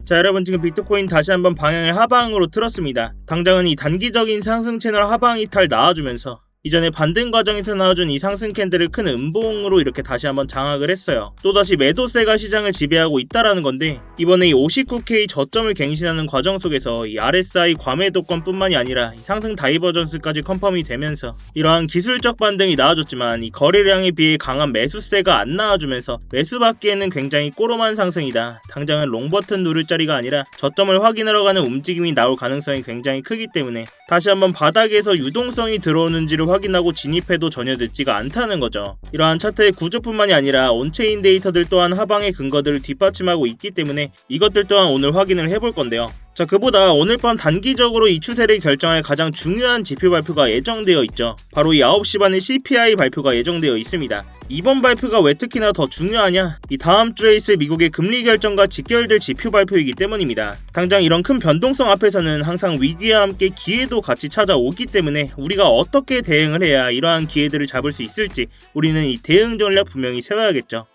자, 여러분 지금 비트코인 다시 한번 방향을 하방으로 틀었습니다. 당장은 이 단기적인 상승 채널 하방 이탈 나와주면서 이전에 반등 과정에서 나와준 이 상승 캔들을 큰 음봉으로 이렇게 다시 한번 장악을 했어요. 또다시 매도세가 시장을 지배하고 있다라는 건데, 이번에 이 59K 저점을 갱신하는 과정 속에서 이 RSI 과매도권 뿐만이 아니라 이 상승 다이버전스까지 컨펌이 되면서 이러한 기술적 반등이 나와줬지만 이 거래량에 비해 강한 매수세가 안 나와주면서 매수받기에는 굉장히 꼬롬한 상승이다. 당장은 롱버튼 누를 자리가 아니라 저점을 확인하러 가는 움직임이 나올 가능성이 굉장히 크기 때문에 다시 한번 바닥에서 유동성이 들어오는지를 확인하고 진입해도 전혀 늦지가 않다는 거죠. 이러한 차트의 구조뿐만이 아니라 온체인 데이터들 또한 하방의 근거들을 뒷받침하고 있기 때문에 이것들 또한 오늘 확인을 해볼 건데요. 자, 그보다 오늘 밤 단기적으로 이 추세를 결정할 가장 중요한 지표 발표가 예정되어 있죠. 바로 이 9시 반에 CPI 발표가 예정되어 있습니다. 이번 발표가 왜 특히나 더 중요하냐? 이 다음 주에 있을 미국의 금리 결정과 직결될 지표 발표이기 때문입니다. 당장 이런 큰 변동성 앞에서는 항상 위기와 함께 기회도 같이 찾아오기 때문에 우리가 어떻게 대응을 해야 이러한 기회들을 잡을 수 있을지 우리는 이 대응 전략 분명히 세워야겠죠.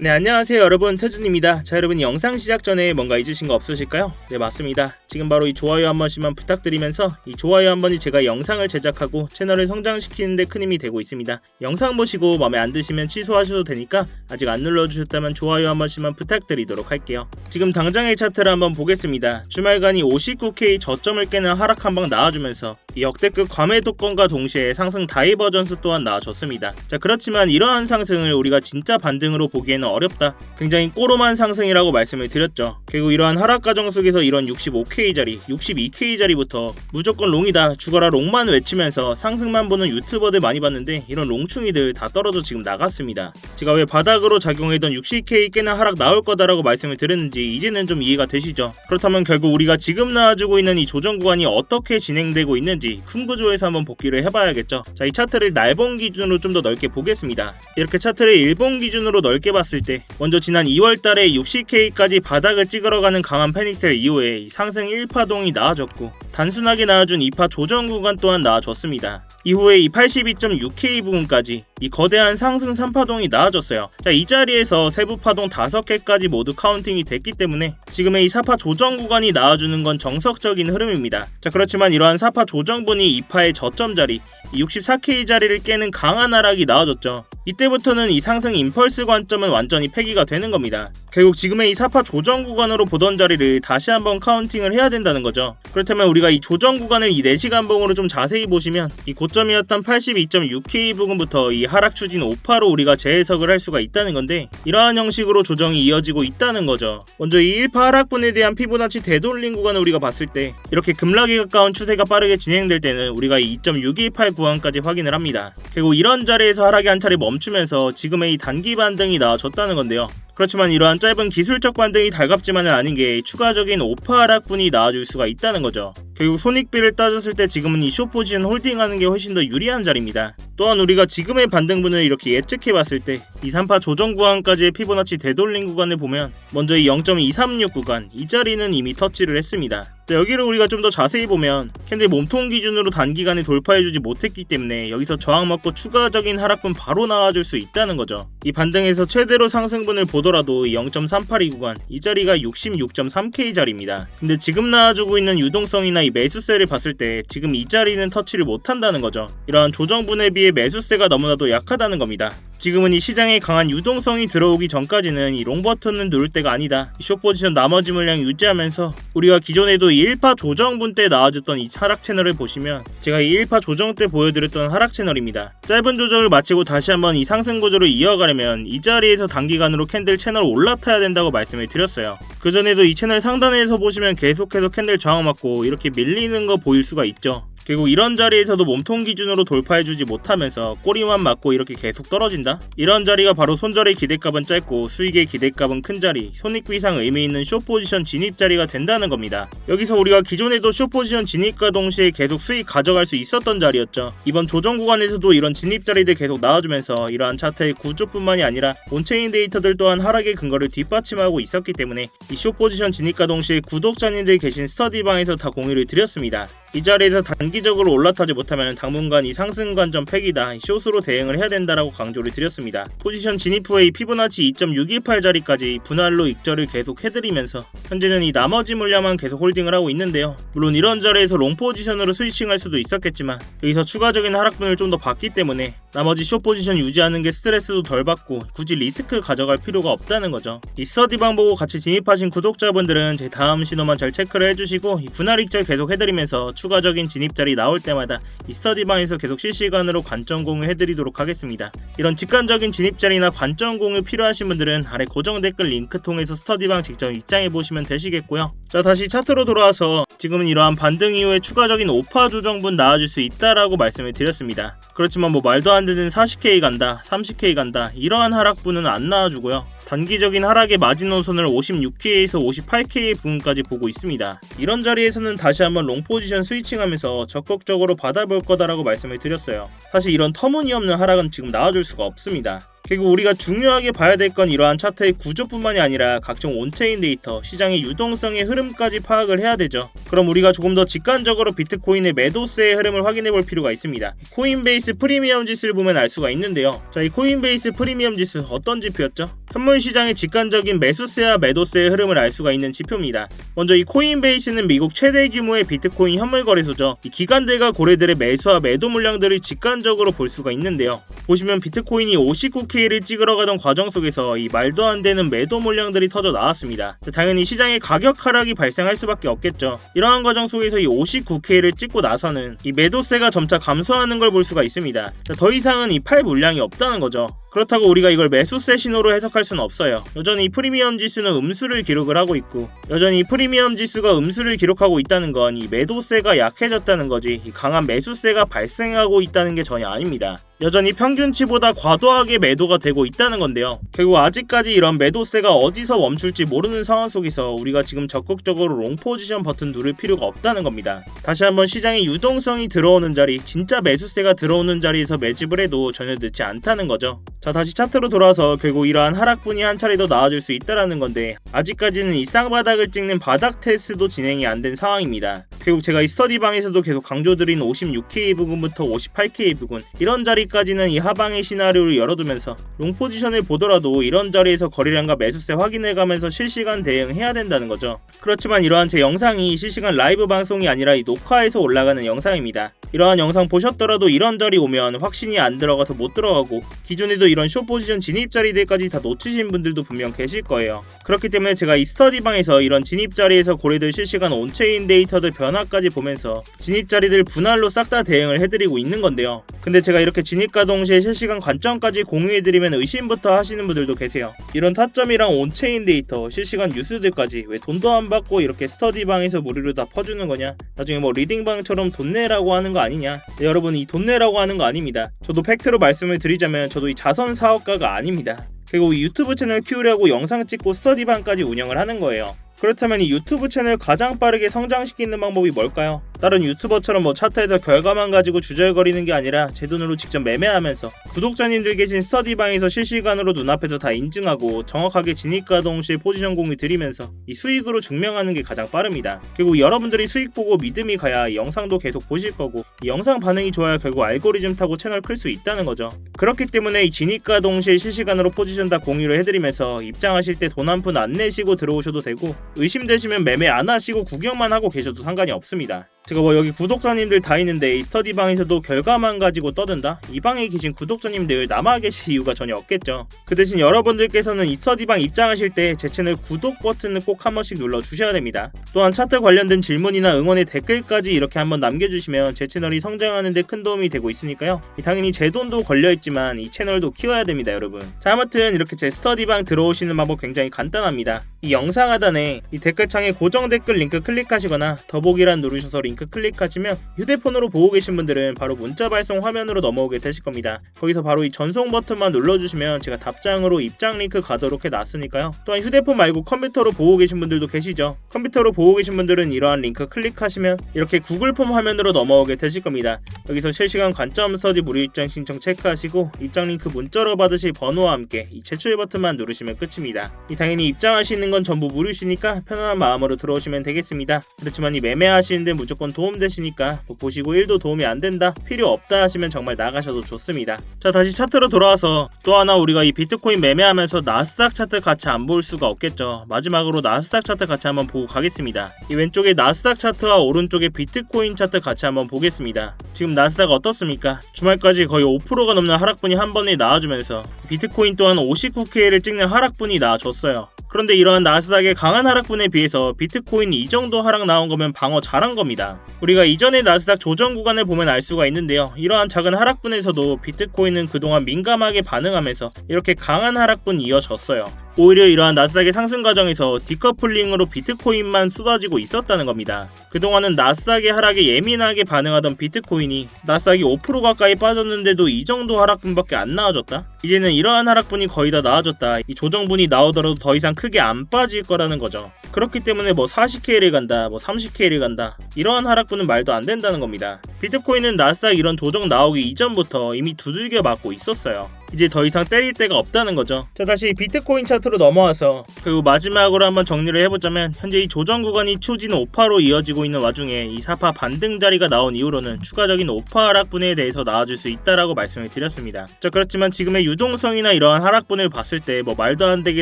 네, 안녕하세요 여러분, 태준입니다. 자, 여러분 영상 시작 전에 뭔가 잊으신 거 없으실까요? 네, 맞습니다. 지금 바로 이 좋아요 한 번씩만 부탁드리면서 이 좋아요 한 번이 제가 영상을 제작하고 채널을 성장시키는 데 큰 힘이 되고 있습니다. 영상 보시고 마음에 안 드시면 취소하셔도 되니까 아직 안 눌러주셨다면 좋아요 한 번씩만 부탁드리도록 할게요. 지금 당장의 차트를 한번 보겠습니다. 주말간이 59K 저점을 깨는 하락 한방 나와주면서 이 역대급 과매도권과 동시에 상승 다이버전스 또한 나와줬습니다. 자, 그렇지만 이러한 상승을 우리가 진짜 반등으로 보기에는 어렵다. 굉장히 꼬롬한 상승이라고 말씀을 드렸죠. 결국 이러한 하락 과정 속에서 이런 65K 자리, 62K 자리부터 무조건 롱이다, 죽어라 롱만 외치면서 상승만 보는 유튜버들 많이 봤는데 이런 롱충이들 다 떨어져 지금 나갔습니다. 제가 왜 바닥으로 작용했던 60K 깨는 하락 나올 거다라고 말씀을 드렸는지 이제는 좀 이해가 되시죠? 그렇다면 결국 우리가 지금 나와주고 있는 이 조정 구간이 어떻게 진행되고 있는지 큰 구조에서 한번 복기를 해봐야겠죠. 자, 이 차트를 날봉 기준으로 좀 더 넓게 보겠습니다. 이렇게 차트를 일봉 기준으로 넓게 봤을 때 먼저 지난 2월달에 60K까지 바닥을 찍으러 가는 강한 패닉셀 이후에 상승 1파동이 나와줬고 단순하게 나와준 2파 조정 구간 또한 나와줬습니다. 이후에 이 82.6K 부분까지 이 거대한 상승 3파동이 나와줬어요. 자, 이 자리에서 세부 파동 5개까지 모두 카운팅이 됐기 때문에 지금의 이 4파 조정 구간이 나와주는 건 정석적인 흐름입니다. 자, 그렇지만 이러한 4파 조정분이 2파의 저점 자리, 이 64K 자리를 깨는 강한 하락이 나와줬죠. 이때부터는 이 상승 임펄스 관점은 완전히 폐기가 되는 겁니다. 결국 지금의 이 4파 조정 구간으로 보던 자리를 다시 한번 카운팅을 해야 된다는 거죠. 그렇다면 우리가 이 조정 구간을 이 4시간 봉으로 좀 자세히 보시면 이 고점이었던 82.6K 부근부터 이 하락 추진 5파로 우리가 재해석을 할 수가 있다는 건데, 이러한 형식으로 조정이 이어지고 있다는 거죠. 먼저 이 1파 하락분에 대한 피보나치 되돌림 구간을 우리가 봤을 때 이렇게 급락에 가까운 추세가 빠르게 진행될 때는 우리가 이 2.618 구간까지 확인을 합니다. 결국 이런 자리에서 하락이 한 차례 멈추면서 지금의 이 단기 반등이 나와줬다는 건데요. 그렇지만 이러한 짧은 기술적 반등이 달갑지만은 아닌 게 추가적인 5파 하락분이 나와줄 수가 있다는 거죠. 결국 손익비를 따졌을 때 지금은 이 숏포지션 홀딩하는 게 훨씬 더 유리한 자리입니다. 또한 우리가 지금의 반등분을 이렇게 예측해봤을 때 이 3파 조정 구간까지의 피보나치 되돌림 구간을 보면 먼저 이 0.236 구간, 이 자리는 이미 터치를 했습니다. 여기를 우리가 좀 더 자세히 보면 캔들 몸통 기준으로 단기간에 돌파해주지 못했기 때문에 여기서 저항 먹고 추가적인 하락분 바로 나와줄 수 있다는 거죠. 이 반등에서 최대로 상승분을 보더라도 0.382 구간, 이 자리가 66.3K 자리입니다. 근데 지금 나와주고 있는 유동성이나 이 매수세를 봤을 때 지금 이 자리는 터치를 못한다는 거죠. 이러한 조정분에 비해 매수세가 너무나도 약하다는 겁니다. 지금은 이 시장에 강한 유동성이 들어오기 전까지는 이 롱버튼을 누를 때가 아니다. 이 숏포지션 나머지 물량 유지하면서 우리가 기존에도 이 1파 조정분 때 나와줬던 이 하락 채널을 보시면 제가 이 1파 조정 때 보여드렸던 하락 채널입니다. 짧은 조정을 마치고 다시 한번 이 상승 구조를 이어가려면 이 자리에서 단기간으로 캔들 채널 올라타야 된다고 말씀을 드렸어요. 그전에도 이 채널 상단에서 보시면 계속해서 캔들 저항 맞고 이렇게 밀리는 거 보일 수가 있죠. 결국 이런 자리에서도 몸통 기준으로 돌파해주지 못하면서 꼬리만 맞고 이렇게 계속 떨어진다? 이런 자리가 바로 손절의 기대값은 짧고 수익의 기대값은 큰 자리, 손익비상 의미 있는 숏포지션 진입 자리가 된다는 겁니다. 여기서 우리가 기존에도 숏포지션 진입과 동시에 계속 수익 가져갈 수 있었던 자리였죠. 이번 조정 구간에서도 이런 진입 자리들 계속 나와주면서 이러한 차트의 구조뿐만이 아니라 온체인 데이터들 또한 하락의 근거를 뒷받침하고 있었기 때문에 이 숏포지션 진입과 동시에 구독자님들 계신 스터디방에서 다 공유를 드렸습니다. 이 자리에서 단기적으로 올라타지 못하면 당분간 이 상승 관점 팩이다, 숏으로 대응을 해야 된다라고 강조를 드렸습니다. 포지션 진입 후에 이 피보나치 2.618자리까지 분할로 익절을 계속 해드리면서 현재는 이 나머지 물량만 계속 홀딩을 하고 있는데요. 물론 이런 자리에서 롱 포지션으로 스위칭할 수도 있었겠지만 여기서 추가적인 하락분을 좀 더 봤기 때문에 나머지 숏 포지션 유지하는 게 스트레스도 덜 받고 굳이 리스크 가져갈 필요가 없다는 거죠. 이 스터디방 보고 같이 진입하신 구독자분들은 제 다음 신호만 잘 체크를 해주시고 이 분할 익절 계속 해드리면서 추가적인 진입자리 나올 때마다 이 스터디방에서 계속 실시간으로 관점 공유 해드리도록 하겠습니다. 이런 직관적인 진입자리나 관점 공유 필요하신 분들은 아래 고정 댓글 링크 통해서 스터디방 직접 입장해 보시면 되시겠고요. 자, 다시 차트로 돌아와서 지금은 이러한 반등 이후에 추가적인 오파 조정분 나와줄 수 있다라고 말씀을 드렸습니다. 그렇지만 뭐 말도 안 되는 40K 간다, 30K 간다 이러한 하락분은 안 나와주고요. 단기적인 하락의 마지노선을 56K에서 58K 부분까지 보고 있습니다. 이런 자리에서는 다시 한번 롱 포지션 스위칭하면서 적극적으로 받아볼 거다라고 말씀을 드렸어요. 사실 이런 터무니없는 하락은 지금 나와줄 수가 없습니다. 결국 우리가 중요하게 봐야 될 건 이러한 차트의 구조뿐만이 아니라 각종 온체인 데이터, 시장의 유동성의 흐름까지 파악을 해야 되죠. 그럼 우리가 조금 더 직관적으로 비트코인의 매도세의 흐름을 확인해 볼 필요가 있습니다. 코인베이스 프리미엄 지수를 보면 알 수가 있는데요. 자, 이 코인베이스 프리미엄 지수 어떤 지표였죠? 현물 시장의 직관적인 매수세와 매도세의 흐름을 알 수가 있는 지표입니다. 먼저 이 코인베이스는 미국 최대 규모의 비트코인 현물 거래소죠. 이 기관들과 고래들의 매수와 매도 물량들을 직관적으로 볼 수가 있는데요. 보시면 비트코인이 59K를 찍으러 가던 과정 속에서 이 말도 안 되는 매도 물량들이 터져 나왔습니다. 당연히 시장의 가격 하락이 발생할 수밖에 없겠죠. 이러한 과정 속에서 이 59K를 찍고 나서는 이 매도세가 점차 감소하는 걸 볼 수가 있습니다. 더 이상은 이 팔 물량이 없다는 거죠. 그렇다고 우리가 이걸 매수세 신호로 해석할 수는 없어요. 여전히 프리미엄 지수는 음수를 기록을 하고 있고 여전히 프리미엄 지수가 음수를 기록하고 있다는 건 이 매도세가 약해졌다는 거지 이 강한 매수세가 발생하고 있다는 게 전혀 아닙니다. 여전히 평균치보다 과도하게 매도가 되고 있다는 건데요. 결국 아직까지 이런 매도세가 어디서 멈출지 모르는 상황 속에서 우리가 지금 적극적으로 롱 포지션 버튼 누를 필요가 없다는 겁니다. 다시 한번 시장의 유동성이 들어오는 자리, 진짜 매수세가 들어오는 자리에서 매집을 해도 전혀 늦지 않다는 거죠. 자, 다시 차트로 돌아와서 결국 이러한 하락분이 한 차례 더 나와줄 수 있다라는 건데 아직까지는 이 쌍바닥을 찍는 바닥 테스트도 진행이 안 된 상황입니다. 결국 제가 이 스터디방에서도 계속 강조드린 56K 부근부터 58K 부근 이런 자리까지는 이 하방의 시나리오를 열어두면서 롱 포지션을 보더라도 이런 자리에서 거래량과 매수세 확인해가면서 실시간 대응해야 된다는 거죠. 그렇지만 이러한 제 영상이 실시간 라이브 방송이 아니라 이 녹화해서 올라가는 영상입니다. 이러한 영상 보셨더라도 이런 자리 오면 확신이 안 들어가서 못 들어가고 기존에도 이런 숏 포지션 진입 자리들까지 다 놓치신 분들도 분명 계실 거예요. 그렇기 때문에 제가 이 스터디방에서 이런 진입 자리에서 고래들 실시간 온체인 데이터들 변화까지 보면서 진입 자리들 분할로 싹 다 대응을 해드리고 있는 건데요. 근데 제가 이렇게 진입과 동시에 실시간 관점까지 공유해드리면 의심부터 하시는 분들도 계세요. 이런 타점이랑 온체인 데이터, 실시간 뉴스들까지 왜 돈도 안 받고 이렇게 스터디방에서 무료로 다 퍼주는 거냐? 나중에 뭐 리딩방처럼 돈 내라고 하는 거 아니냐? 네, 여러분 이 돈 내라고 하는 거 아닙니다. 저도 팩트로 말씀을 드리자면 저도 이 자선 사업가가 아닙니다. 그리고 유튜브 채널 키우려고 영상 찍고 스터디방까지 운영을 하는 거예요. 그렇다면 이 유튜브 채널 가장 빠르게 성장시키는 방법이 뭘까요? 다른 유튜버처럼 뭐 차트에서 결과만 가지고 주절거리는 게 아니라 제 돈으로 직접 매매하면서 구독자님들 계신 스터디방에서 실시간으로 눈앞에서 다 인증하고 정확하게 진입과 동시에 포지션 공유 드리면서 이 수익으로 증명하는 게 가장 빠릅니다. 그리고 여러분들이 수익 보고 믿음이 가야 이 영상도 계속 보실 거고 이 영상 반응이 좋아야 결국 알고리즘 타고 채널 클 수 있다는 거죠. 그렇기 때문에 이 진입과 동시에 실시간으로 포지션 다 공유를 해드리면서 입장하실 때 돈 한 푼 안 내시고 들어오셔도 되고 의심되시면 매매 안 하시고 구경만 하고 계셔도 상관이 없습니다. 제가 뭐 여기 구독자님들 다 있는데 이 스터디방에서도 결과만 가지고 떠든다? 이 방에 계신 구독자님들 남아 계실 이유가 전혀 없겠죠. 그 대신 여러분들께서는 이 스터디방 입장하실 때 제 채널 구독 버튼을 꼭 한 번씩 눌러 주셔야 됩니다. 또한 차트 관련된 질문이나 응원의 댓글까지 이렇게 한번 남겨주시면 제 채널이 성장하는 데 큰 도움이 되고 있으니까요. 당연히 제 돈도 걸려있지만 이 채널도 키워야 됩니다, 여러분. 자, 아무튼 이렇게 제 스터디방 들어오시는 방법 굉장히 간단합니다. 이 영상 하단에 이 댓글창에 고정 댓글 링크 클릭하시거나 더보기란 누르셔서 링크 클릭하시면 휴대폰으로 보고 계신 분들은 바로 문자 발송 화면으로 넘어오게 되실 겁니다. 거기서 바로 이 전송 버튼만 눌러주시면 제가 답장으로 입장 링크 가도록 해놨으니까요. 또한 휴대폰 말고 컴퓨터로 보고 계신 분들도 계시죠. 컴퓨터로 보고 계신 분들은 이러한 링크 클릭하시면 이렇게 구글 폼 화면으로 넘어오게 되실 겁니다. 여기서 실시간 관점 스터디 무료 입장 신청 체크하시고 입장 링크 문자로 받으실 번호와 함께 이 제출 버튼만 누르시면 끝입니다. 당연히 입장하시는 있는 건 전부 무료시니까 편안한 마음으로 들어오시면 되겠습니다. 그렇지만 이 매매하시는데 무조건 도움되시니까 보시고 1도 도움이 안 된다, 필요 없다 하시면 정말 나가셔도 좋습니다. 자, 다시 차트로 돌아와서 또 하나 우리가 이 비트코인 매매하면서 나스닥 차트 같이 안 볼 수가 없겠죠. 마지막으로 나스닥 차트 같이 한번 보고 가겠습니다. 이 왼쪽에 나스닥 차트와 오른쪽에 비트코인 차트 같이 한번 보겠습니다. 지금 나스닥 어떻습니까? 주말까지 거의 5%가 넘는 하락분이 한 번에 나와주면서 비트코인 또한 59K를 찍는 하락분이 나와줬어요. 그런데 이러한 나스닥의 강한 하락분에 비해서 비트코인이 이 정도 하락 나온 거면 방어 잘한 겁니다. 우리가 이전의 나스닥 조정 구간을 보면 알 수가 있는데요. 이러한 작은 하락분에서도 비트코인은 그동안 민감하게 반응하면서 이렇게 강한 하락분이 이어졌어요. 오히려 이러한 나스닥의 상승 과정에서 디커플링으로 비트코인만 쏟아지고 있었다는 겁니다. 그동안은 나스닥의 하락에 예민하게 반응하던 비트코인이 나스닥이 5% 가까이 빠졌는데도 이 정도 하락분밖에 안 나와줬다? 이제는 이러한 하락분이 거의 다 나와줬다. 이 조정분이 나오더라도 더 이상 크게 안 빠질 거라는 거죠. 그렇기 때문에 뭐 40K를 간다, 뭐 30K를 간다, 이러한 하락분은 말도 안 된다는 겁니다. 비트코인은 나스닥 이런 조정 나오기 이전부터 이미 두들겨 맞고 있었어요. 이제 더 이상 때릴 데가 없다는 거죠. 자, 다시 비트코인 차트로 넘어와서 그리고 마지막으로 한번 정리를 해보자면, 현재 이 조정 구간이 추진 5파로 이어지고 있는 와중에 이 4파 반등 자리가 나온 이후로는 추가적인 5파 하락분에 대해서 나와줄 수 있다라고 말씀을 드렸습니다. 자, 그렇지만 지금의 유동성이나 이러한 하락분을 봤을 때 뭐 말도 안 되게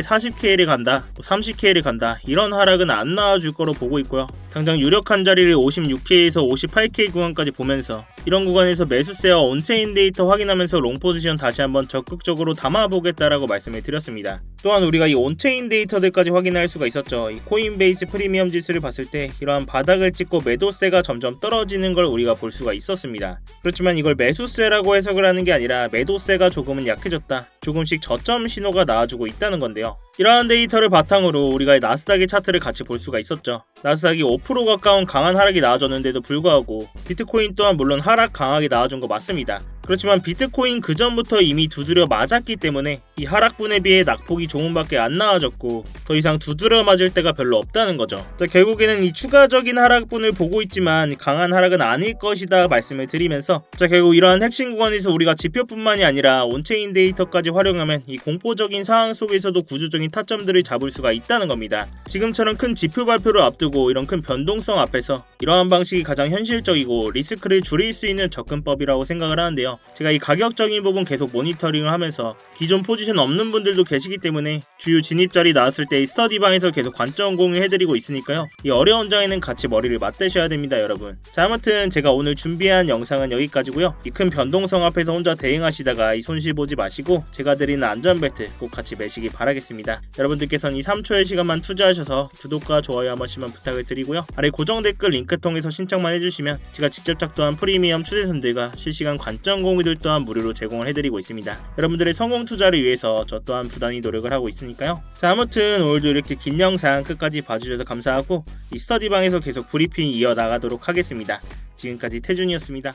40K를 간다, 뭐 30K를 간다, 이런 하락은 안 나와줄 거로 보고 있고요. 당장 유력한 자리를 56K에서 58K 구간까지 보면서 이런 구간에서 매수세와 온체인 데이터 확인하면서 롱 포지션 다시 한번 적극적으로 담아보겠다라고 말씀을 드렸습니다. 또한 우리가 이 온체인 데이터들까지 확인할 수가 있었죠. 이 코인베이스 프리미엄 지수를 봤을 때 이러한 바닥을 찍고 매도세가 점점 떨어지는 걸 우리가 볼 수가 있었습니다. 그렇지만 이걸 매수세라고 해석을 하는 게 아니라 매도세가 조금은 약해졌다, 조금씩 저점 신호가 나와주고 있다는 건데요. 이러한 데이터를 바탕으로 우리가 나스닥의 차트를 같이 볼 수가 있었죠. 나스닥이 5% 가까운 강한 하락이 나와줬는데도 불구하고 비트코인 또한 물론 하락 강하게 나와준 거 맞습니다. 그렇지만 비트코인 그 전부터 이미 두드려 맞았기 때문에 이 하락분에 비해 낙폭이 조금밖에 안 나와졌고 더 이상 두드려 맞을 데가 별로 없다는 거죠. 자, 결국에는 이 추가적인 하락분을 보고 있지만 강한 하락은 아닐 것이다 말씀을 드리면서, 자, 결국 이러한 핵심 구간에서 우리가 지표뿐만이 아니라 온체인 데이터까지 활용하면 이 공포적인 상황 속에서도 구조적인 타점들을 잡을 수가 있다는 겁니다. 지금처럼 큰 지표 발표를 앞두고 이런 큰 변동성 앞에서 이러한 방식이 가장 현실적이고 리스크를 줄일 수 있는 접근법이라고 생각을 하는데요. 제가 이 가격적인 부분 계속 모니터링을 하면서 기존 포지션 없는 분들도 계시기 때문에 주요 진입자리 나왔을 때 이 스터디방에서 계속 관점 공유해드리고 있으니까요. 이 어려운 장에는 같이 머리를 맞대셔야 됩니다, 여러분. 자, 아무튼 제가 오늘 준비한 영상은 여기까지고요. 이 큰 변동성 앞에서 혼자 대응하시다가 이 손실 보지 마시고 제가 드리는 안전벨트 꼭 같이 매시기 바라겠습니다. 여러분들께서는 이 3초의 시간만 투자하셔서 구독과 좋아요 한 번씩만 부탁을 드리고요. 아래 고정 댓글 링크 통해서 신청만 해주시면 제가 직접 작동한 프리미엄 추세선들과 실시간 관점 공유들 또한 무료로 제공을 해드리고 있습니다. 여러분들의 성공 투자를 위해서 저 또한 부단히 노력을 하고 있으니까요. 자, 아무튼 오늘도 이렇게 긴 영상 끝까지 봐주셔서 감사하고 이 스터디방에서 계속 브리핑 이어나가도록 하겠습니다. 지금까지 태준이었습니다.